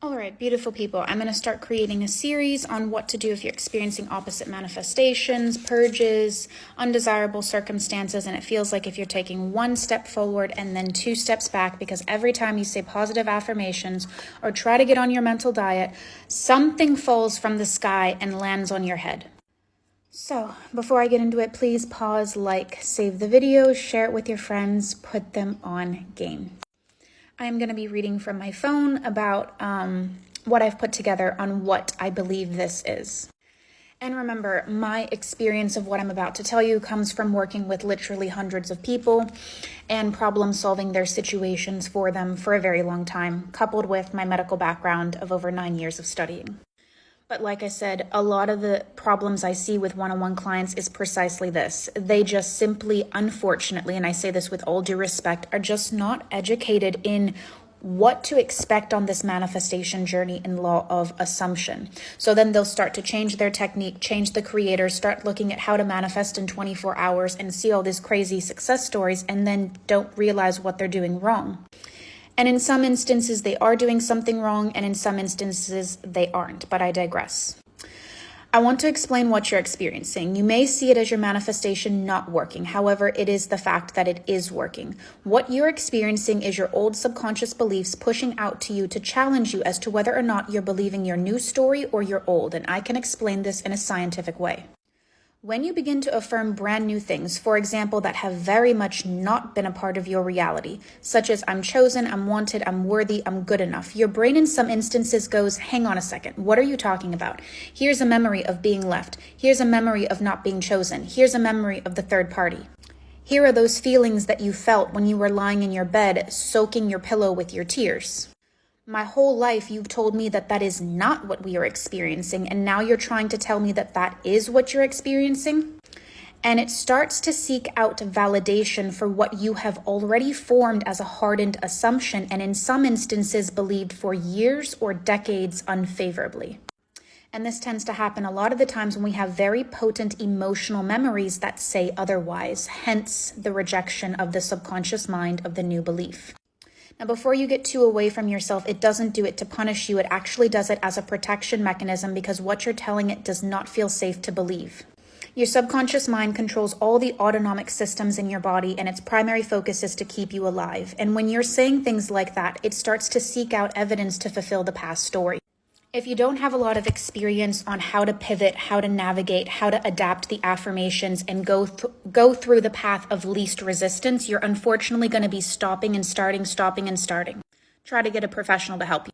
All right, beautiful people. I'm going to start creating a series on what to do if you're experiencing opposite manifestations, purges, undesirable circumstances, and it feels like if you're taking one step forward and then two steps back, because every time you say positive affirmations or try to get on your mental diet, something falls from the sky and lands on your head. So before I get into it, please pause, save the video, share it with your friends, put them on game. I'm going to be reading from my phone about what I've put together on what I believe this is. And remember, my experience of what I'm about to tell you comes from working with literally hundreds of people and problem solving their situations for them for a very long time, coupled with my medical background of over 9 years of studying. But like I said, a lot of the problems I see with one-on-one clients is precisely this. They just simply, unfortunately, and I say this with all due respect, are just not educated in what to expect on this manifestation journey in law of assumption. So then they'll start to change their technique, change the creators, start looking at how to manifest in 24 hours and see all these crazy success stories and then don't realize what they're doing wrong. And in some instances, they are doing something wrong, and in some instances, they aren't, but I digress. I want to explain what you're experiencing. You may see it as your manifestation not working. However, it is the fact that it is working. What you're experiencing is your old subconscious beliefs pushing out to you to challenge you as to whether or not you're believing your new story or your old, and I can explain this in a scientific way. When you begin to affirm brand new things, for example, that have very much not been a part of your reality, such as I'm chosen, I'm wanted, I'm worthy, I'm good enough, your brain in some instances goes, hang on a second, what are you talking about? Here's a memory of being left. Here's a memory of not being chosen. Here's a memory of the third party. Here are those feelings that you felt when you were lying in your bed, soaking your pillow with your tears. My whole life, you've told me that that is not what we are experiencing, and now you're trying to tell me that that is what you're experiencing? And it starts to seek out validation for what you have already formed as a hardened assumption, and in some instances believed for years or decades unfavorably. And this tends to happen a lot of the times when we have very potent emotional memories that say otherwise, hence the rejection of the subconscious mind of the new belief. Now, before you get too away from yourself, it doesn't do it to punish you. It actually does it as a protection mechanism because what you're telling it does not feel safe to believe. Your subconscious mind controls all the autonomic systems in your body, and its primary focus is to keep you alive. And when you're saying things like that, it starts to seek out evidence to fulfill the past story. If you don't have a lot of experience on how to pivot, how to navigate, how to adapt the affirmations and go through the path of least resistance, you're unfortunately going to be stopping and starting. Try to get a professional to help you.